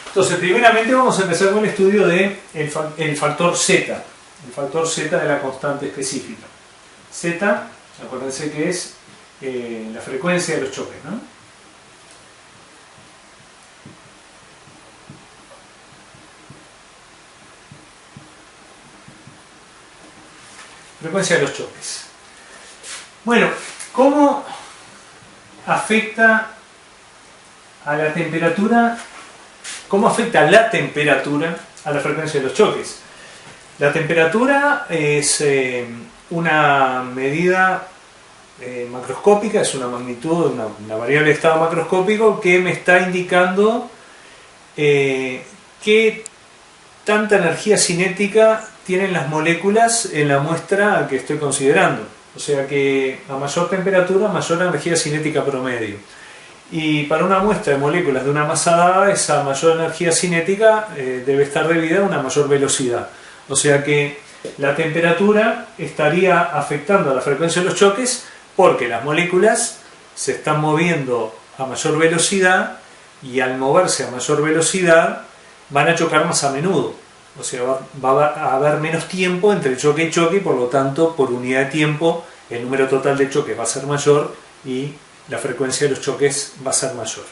Entonces, primeramente vamos a empezar con el estudio del factor Z, el factor Z de la constante específica. Z, acuérdense que es la frecuencia de los choques, ¿no? Frecuencia de los choques. Bueno, ¿cómo afecta a la temperatura? ¿Cómo afecta la temperatura a la frecuencia de los choques? La temperatura es una medida macroscópica, es una magnitud, una variable de estado macroscópico que me está indicando qué tanta energía cinética tienen las moléculas en la muestra que estoy considerando. O sea que a mayor temperatura, mayor energía cinética promedio. Y para una muestra de moléculas de una masa dada, esa mayor energía cinética debe estar debida a una mayor velocidad. O sea que la temperatura estaría afectando a la frecuencia de los choques porque las moléculas se están moviendo a mayor velocidad y al moverse a mayor velocidad van a chocar más a menudo. O sea, va a haber menos tiempo entre choque y choque y por lo tanto, por unidad de tiempo, el número total de choques va a ser mayor y la frecuencia de los choques va a ser mayor.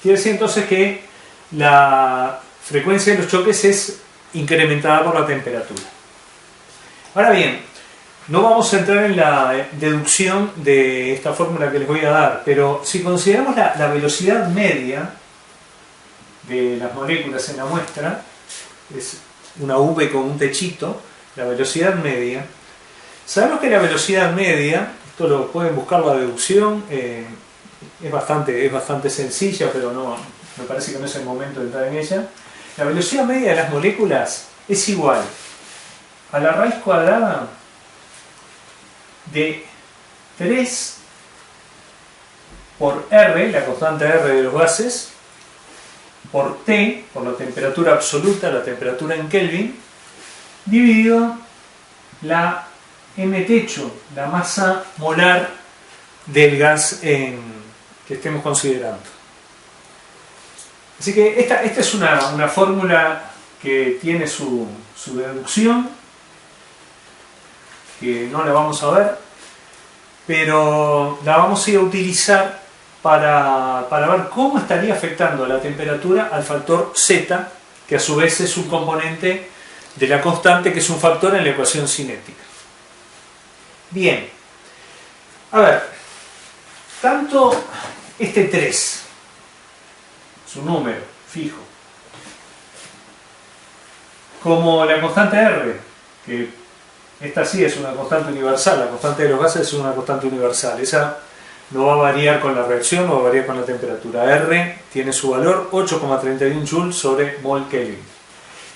Quiere decir entonces que la frecuencia de los choques es incrementada por la temperatura. Ahora bien, no vamos a entrar en la deducción de esta fórmula que les voy a dar, pero si consideramos la velocidad media de las moléculas en la muestra, es una V con un techito, la velocidad media, sabemos que la velocidad media, esto lo pueden buscar la deducción, es bastante sencilla, pero no, me parece que no es el momento de entrar en ella. La velocidad media de las moléculas es igual a la raíz cuadrada de 3 por R, la constante R de los gases, por T, por la temperatura absoluta, la temperatura en Kelvin, dividido la m techo, la masa molar del gas que estemos considerando. Así que esta es una fórmula que tiene su deducción, que no la vamos a ver, pero la vamos a ir a utilizar para ver cómo estaría afectando la temperatura al factor Z, que a su vez es un componente de la constante, que es un factor en la ecuación cinética. Bien, a ver, tanto este 3, su número fijo, como la constante R, que esta sí es una constante universal, la constante de los gases es una constante universal, esa no va a variar con la reacción, no va a variar con la temperatura. R tiene su valor 8,31 joules sobre mol Kelvin.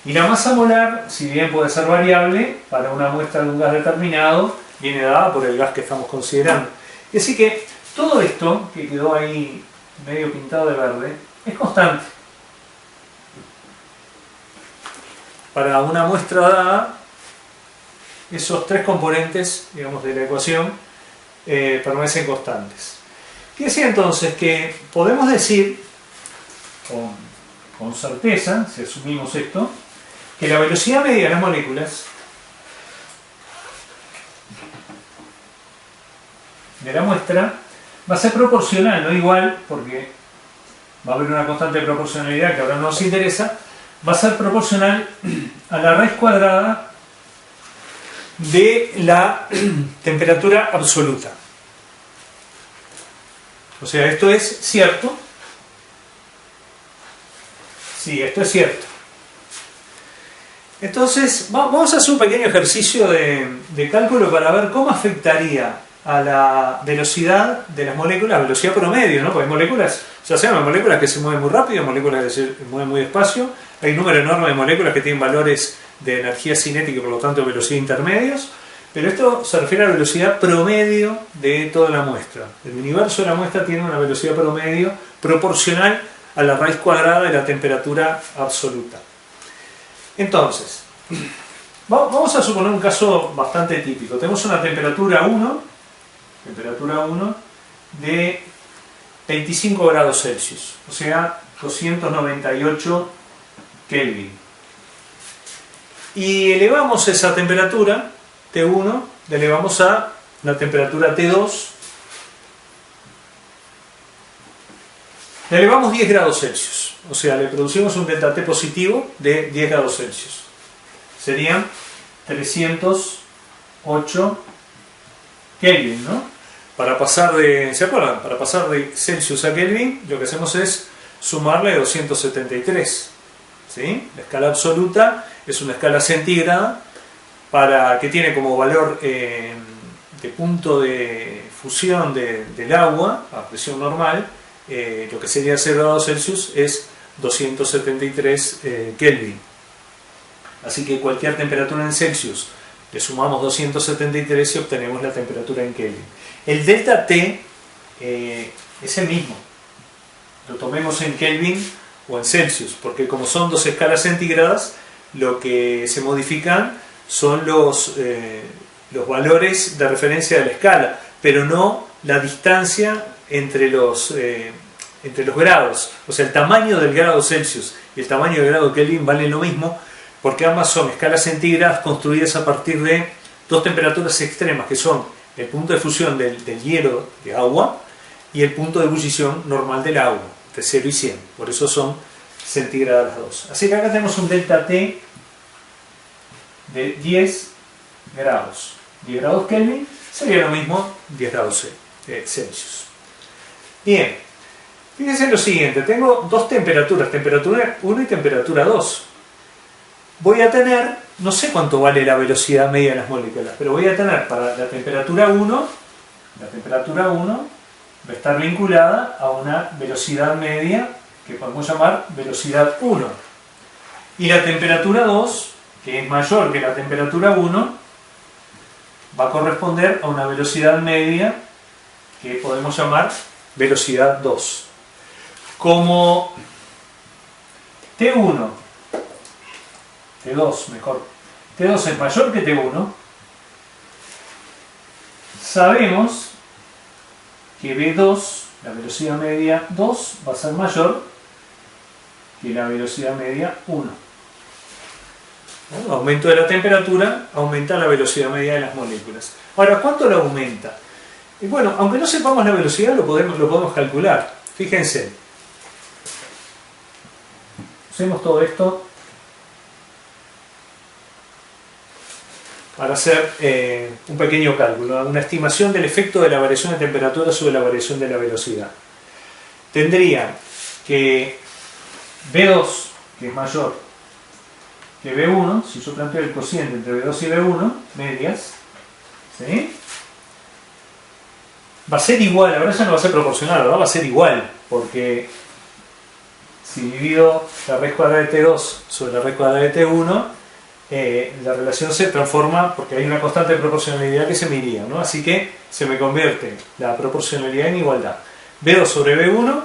Y la masa molar, si bien puede ser variable, para una muestra de un gas determinado, viene dada por el gas que estamos considerando. Y así que todo esto, que quedó ahí medio pintado de verde, es constante. Para una muestra dada, esos tres componentes, digamos, de la ecuación, permanecen constantes. Quiere decir entonces que podemos decir con certeza, si asumimos esto, que la velocidad media de las moléculas de la muestra va a ser proporcional, no igual, porque va a haber una constante de proporcionalidad que ahora no nos interesa, va a ser proporcional a la raíz cuadrada de la temperatura absoluta. O sea, ¿esto es cierto? Sí, esto es cierto. Entonces, vamos a hacer un pequeño ejercicio de cálculo para ver cómo afectaría a la velocidad de las moléculas, velocidad promedio, ¿no? Porque hay moléculas, ya sean moléculas que se mueven muy rápido, moléculas que se mueven muy despacio, hay un número enorme de moléculas que tienen valores de energía cinética y por lo tanto velocidad intermedios, pero esto se refiere a la velocidad promedio de toda la muestra. El universo de la muestra tiene una velocidad promedio proporcional a la raíz cuadrada de la temperatura absoluta. Entonces, vamos a suponer un caso bastante típico. Tenemos una temperatura 1 de 25 grados Celsius, o sea, 298 Kelvin. Y elevamos esa temperatura, T1, la elevamos a la temperatura T2, le elevamos 10 grados Celsius, o sea, le producimos un delta T positivo de 10 grados Celsius. Serían 308 Kelvin, ¿no? Para pasar de, ¿se acuerdan? Para pasar de Celsius a Kelvin, lo que hacemos es sumarle 273. ¿Sí? La escala absoluta es una escala centígrada que tiene como valor de punto de fusión del agua a presión normal, lo que sería 0 grados Celsius es 273 Kelvin. Así que cualquier temperatura en Celsius le sumamos 273 y obtenemos la temperatura en Kelvin. El delta T es el mismo, lo tomemos en Kelvin o en Celsius, porque como son dos escalas centígradas, lo que se modifican son los valores de referencia de la escala, pero no la distancia entre los grados. O sea, el tamaño del grado Celsius y el tamaño del grado Kelvin valen lo mismo, porque ambas son escalas centígradas construidas a partir de dos temperaturas extremas, que son el punto de fusión del hielo de agua y el punto de ebullición normal del agua, de 0 y 100. Por eso son centígradas las dos. Así que acá tenemos un delta T de 10 grados. 10 grados Kelvin sería lo mismo 10 grados Celsius. Bien, fíjense en lo siguiente. Tengo dos temperaturas, temperatura 1 y temperatura 2. Voy a tener, no sé cuánto vale la velocidad media de las moléculas, pero voy a tener para la temperatura 1 va a estar vinculada a una velocidad media que podemos llamar velocidad 1. Y la temperatura 2, que es mayor que la temperatura 1, va a corresponder a una velocidad media que podemos llamar velocidad 2. Como T2 es mayor que T1, sabemos que V2, la velocidad media 2, va a ser mayor que la velocidad media 1. ¿No? Aumento de la temperatura aumenta la velocidad media de las moléculas. Ahora, ¿cuánto la aumenta? Y bueno, aunque no sepamos la velocidad, lo podemos calcular. Fíjense. Hacemos todo esto para hacer un pequeño cálculo, una estimación del efecto de la variación de temperatura sobre la variación de la velocidad. Tendría que V2, que es mayor que V1, si yo planteo el cociente entre V2 y V1, medias, ¿sí? Va a ser igual, ahora ya no va a ser proporcional, ¿verdad? Va a ser igual, porque si divido la raíz cuadrada de T2 sobre la raíz cuadrada de T1, la relación se transforma porque hay una constante de proporcionalidad que se me iría, ¿no? Así que se me convierte la proporcionalidad en igualdad. V2 sobre V1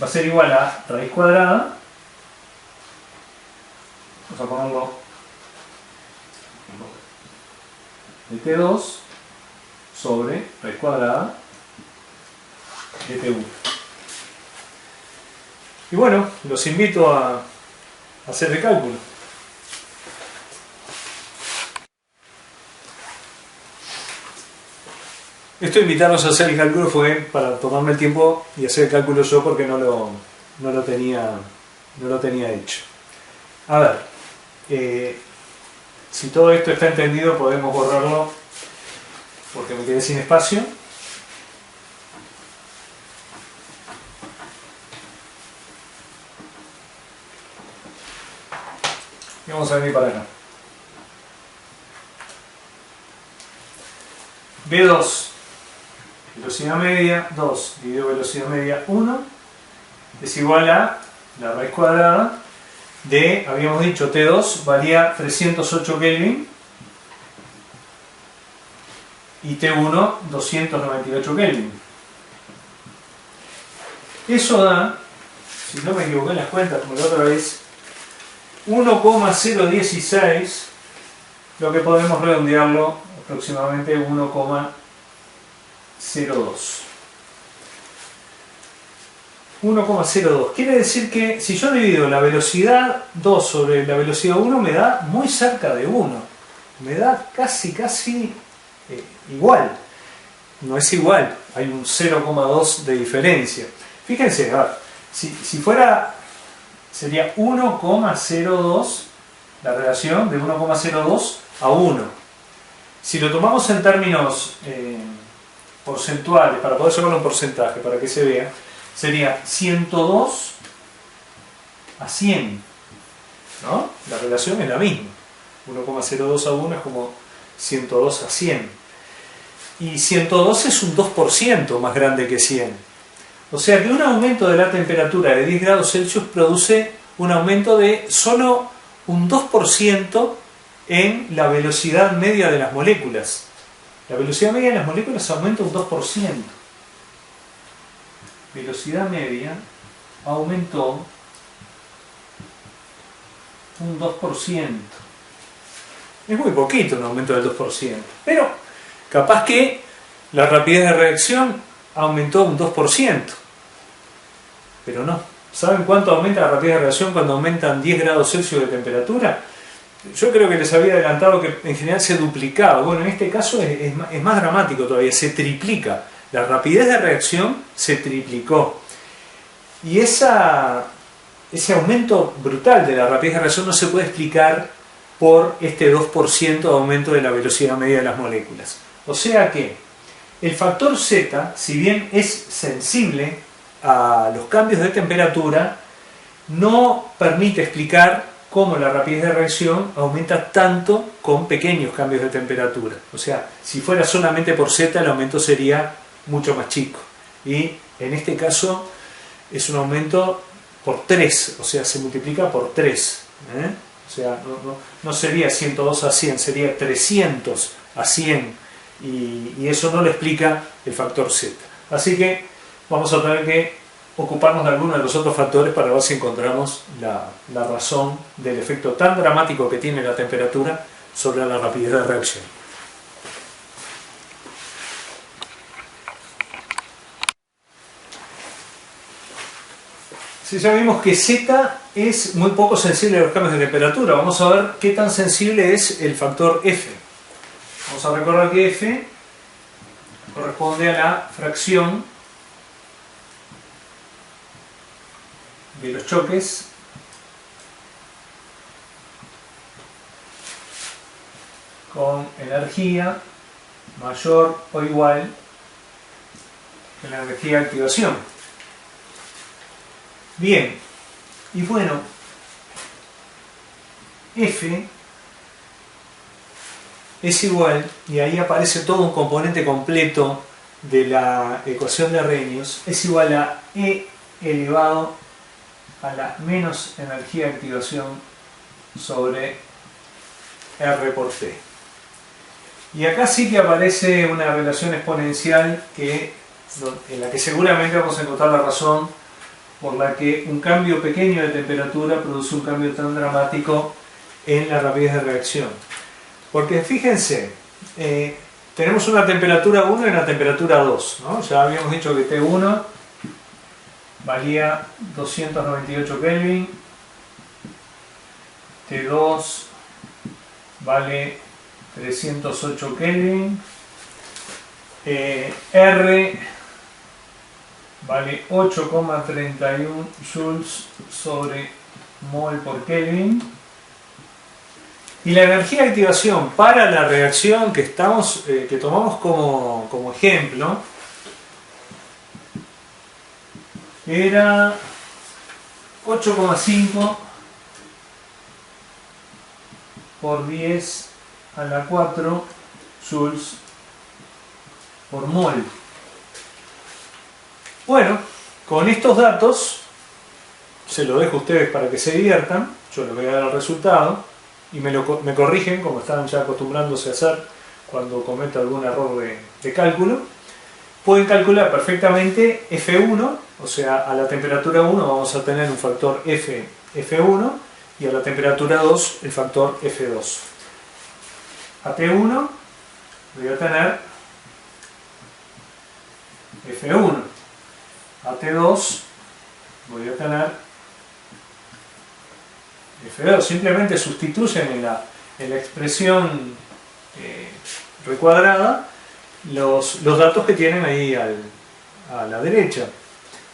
va a ser igual a raíz cuadrada, vamos a ponerlo de T2 sobre raíz cuadrada de T1. Y bueno, los invito a hacer el cálculo. Esto de invitarnos a hacer el cálculo fue para tomarme el tiempo y hacer el cálculo yo, porque no lo tenía hecho. A ver, si todo esto está entendido, podemos borrarlo porque me quedé sin espacio. Y vamos a venir para acá. V2, velocidad media 2 dividido velocidad media 1 es igual a la raíz cuadrada de, habíamos dicho, T2 valía 308 Kelvin y T1 298 Kelvin. Eso da, si no me equivoqué en las cuentas como la otra vez, 1,016, lo que podemos redondearlo aproximadamente 1,02. 1,02. Quiere decir que si yo divido la velocidad 2 sobre la velocidad 1 me da muy cerca de 1. Me da casi igual. No es igual, hay un 0,2 de diferencia. Fíjense, a ver, si fuera, sería 1,02 la relación de 1,02 a 1. Si lo tomamos en términos porcentuales, para poder llevarlo en porcentaje, para que se vea, sería 102 a 100, ¿no? La relación es la misma. 1,02 a 1 es como 102 a 100. Y 102 es un 2% más grande que 100. O sea que un aumento de la temperatura de 10 grados Celsius produce un aumento de solo un 2% en la velocidad media de las moléculas. La velocidad media de las moléculas aumenta un 2%. Velocidad media aumentó un 2%. Es muy poquito un aumento del 2%. Pero capaz que la rapidez de reacción aumentó un 2%. Pero no. ¿Saben cuánto aumenta la rapidez de reacción cuando aumentan 10 grados Celsius de temperatura? Yo creo que les había adelantado que en general se duplicaba. Bueno, en este caso es más dramático todavía, se triplica. La rapidez de reacción se triplicó. Y ese aumento brutal de la rapidez de reacción no se puede explicar por este 2% de aumento de la velocidad media de las moléculas. O sea que el factor Z, si bien es sensible a los cambios de temperatura, no permite explicar cómo la rapidez de reacción aumenta tanto con pequeños cambios de temperatura. O sea, si fuera solamente por Z, el aumento sería mucho más chico. Y en este caso es un aumento por 3, o sea, se multiplica por 3. O sea, no sería 102 a 100, sería 300 a 100. Y eso no lo explica el factor Z. Así que vamos a tener que ocuparnos de algunos de los otros factores para ver si encontramos la razón del efecto tan dramático que tiene la temperatura sobre la rapidez de reacción. Si ya vimos que Z es muy poco sensible a los cambios de temperatura, vamos a ver qué tan sensible es el factor F. Vamos a recordar que F corresponde a la fracción de los choques con energía mayor o igual que la energía de activación. Bien, y bueno, F es igual, y ahí aparece todo un componente completo de la ecuación de Arrhenius, es igual a E elevado a la menos energía de activación sobre R por T. Y acá sí que aparece una relación exponencial en la que seguramente vamos a encontrar la razón por la que un cambio pequeño de temperatura produce un cambio tan dramático en la rapidez de reacción. Porque fíjense, tenemos una temperatura 1 y una temperatura 2, ¿no? Ya habíamos dicho que T1 valía 298 Kelvin, T2 vale 308 Kelvin, R vale 8,31 joules sobre mol por Kelvin, y la energía de activación para la reacción que tomamos como ejemplo era 8,5 por 10 a la 4 joules por mol. Bueno, con estos datos se lo dejo a ustedes para que se diviertan. Yo les voy a dar el resultado y me corrigen, como están ya acostumbrándose a hacer cuando cometo algún error de cálculo. Pueden calcular perfectamente F1, o sea, a la temperatura 1 vamos a tener un factor F1 y a la temperatura 2 el factor F2. A T1 voy a tener F1, a T2 voy a tener F2. Simplemente sustituyen en la expresión recuadrada los datos que tienen ahí a la derecha.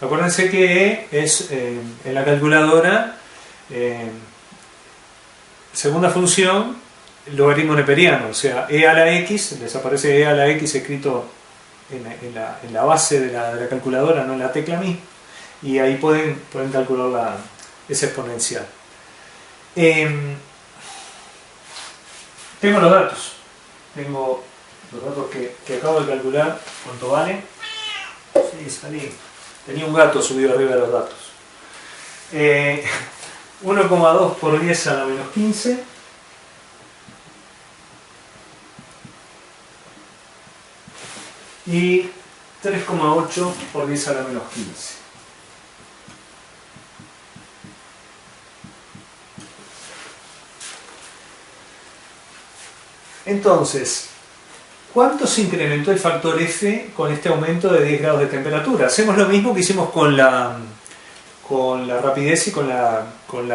Acuérdense que E es en la calculadora segunda función logaritmo neperiano, o sea, E a la X, les aparece E a la X escrito en la base de la calculadora, no en la tecla misma, y ahí pueden calcular esa exponencial. Tengo los datos que acabo de calcular. ¿Cuánto vale? Sí, salí. Tenía un gato subido arriba de los datos. 1,2 por 10 a la menos 15. Y 3,8 por 10 a la menos 15. Entonces, ¿cuánto se incrementó el factor F con este aumento de 10 grados de temperatura? Hacemos lo mismo que hicimos con la rapidez y con la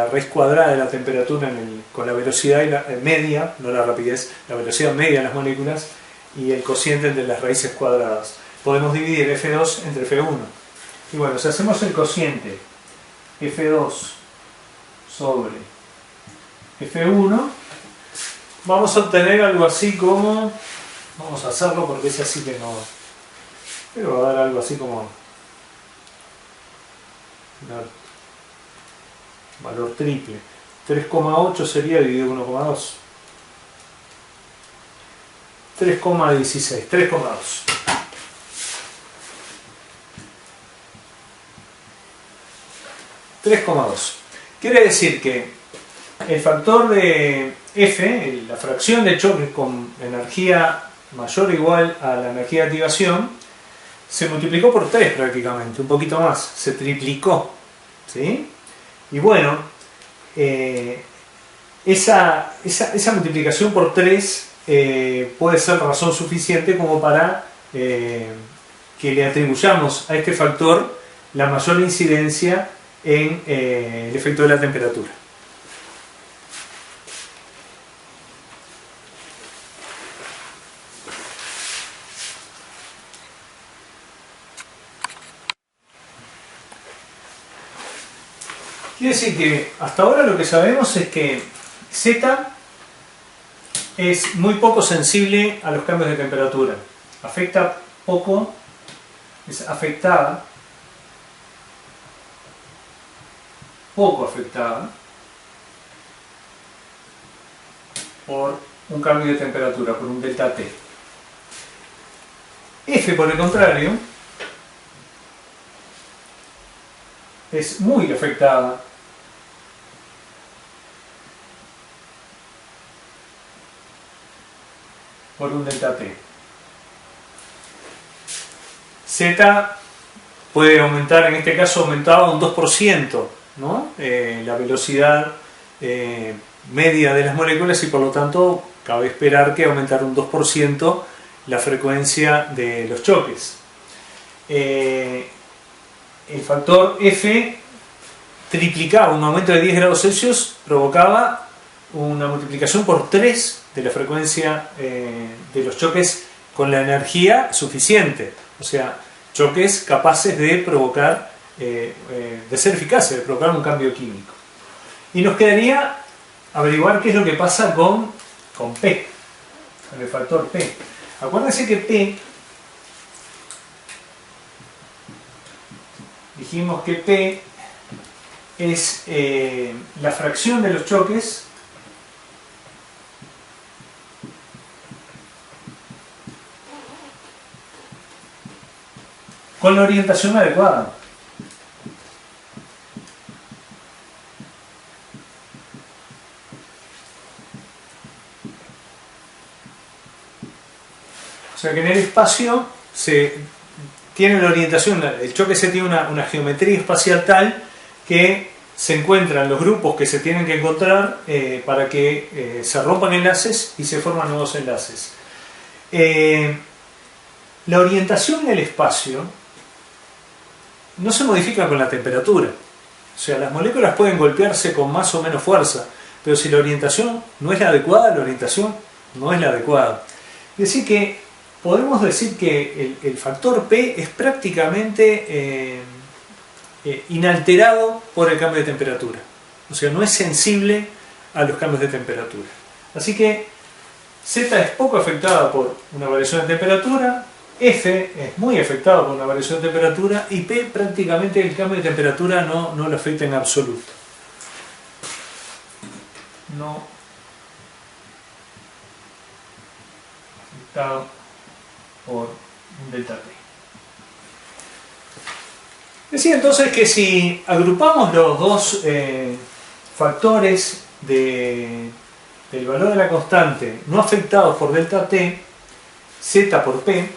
raíz cuadrada de la temperatura, con la velocidad media, no la rapidez, la velocidad media de las moléculas y el cociente entre las raíces cuadradas. Podemos dividir F2 entre F1. Y bueno, si hacemos el cociente F2 sobre F1, vamos a obtener algo así como, vamos a hacerlo porque es así que no, pero va a dar algo así como valor triple. 3,8 sería dividido 1,2. 3,16, 3,2. Quiere decir que el factor de F, la fracción de choque con energía mayor o igual a la energía de activación, se multiplicó por 3 prácticamente, un poquito más, se triplicó, ¿sí? Y bueno, esa multiplicación por 3 puede ser razón suficiente como para que le atribuyamos a este factor la mayor incidencia en el efecto de la temperatura. Quiere decir que hasta ahora lo que sabemos es que Z es muy poco sensible a los cambios de temperatura. Afecta poco, es afectada, poco afectada por un cambio de temperatura, por un delta T. F, por el contrario, es muy afectada por un delta T. Z puede aumentar, en este caso aumentaba un 2%, ¿no? La velocidad media de las moléculas, y por lo tanto cabe esperar que aumentara un 2% la frecuencia de los choques. El factor F triplicaba, un aumento de 10 grados Celsius provocaba una multiplicación por 3 de la frecuencia de los choques con la energía suficiente, o sea, choques capaces de provocar, de ser eficaces, de provocar un cambio químico. Y nos quedaría averiguar qué es lo que pasa con P, con el factor P. Acuérdense que P, dijimos que P es la fracción de los choques con la orientación adecuada. O sea que en el espacio se tiene la orientación, el choque se tiene una geometría espacial tal que se encuentran los grupos que se tienen que encontrar para que se rompan enlaces y se forman nuevos enlaces. La orientación en el espacio no se modifica con la temperatura. O sea, las moléculas pueden golpearse con más o menos fuerza, pero si la orientación no es la adecuada, la orientación no es la adecuada. Es decir que podemos decir que el factor P es prácticamente inalterado por el cambio de temperatura. O sea, no es sensible a los cambios de temperatura. Así que Z es poco afectada por una variación de temperatura, F es muy afectado por una variación de temperatura y P prácticamente el cambio de temperatura no lo afecta en absoluto. No afectado por un delta T. Decía entonces que si agrupamos los dos factores del valor de la constante no afectados por delta T, Z por P,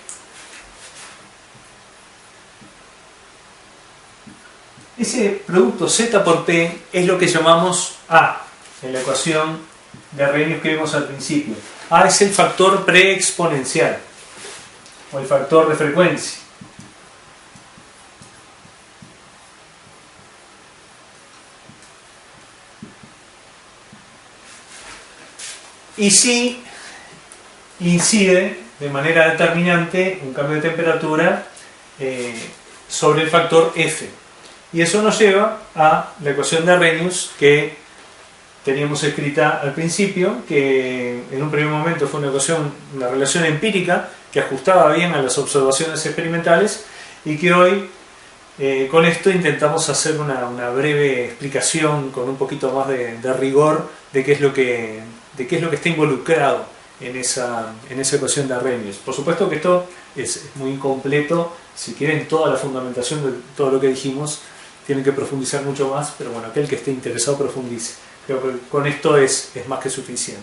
ese producto Z por P es lo que llamamos A en la ecuación de Arrhenius que vimos al principio. A es el factor preexponencial o el factor de frecuencia. Y si incide de manera determinante un cambio de temperatura sobre el factor F. Y eso nos lleva a la ecuación de Arrhenius que teníamos escrita al principio, que en un primer momento fue una relación empírica que ajustaba bien a las observaciones experimentales y que hoy con esto intentamos hacer una breve explicación con un poquito más de rigor de qué es lo que está involucrado en esa ecuación de Arrhenius. Por supuesto que esto es muy incompleto. Si quieren toda la fundamentación de todo lo que dijimos, tienen que profundizar mucho más, pero bueno, aquel que esté interesado profundice. Creo que con esto es más que suficiente.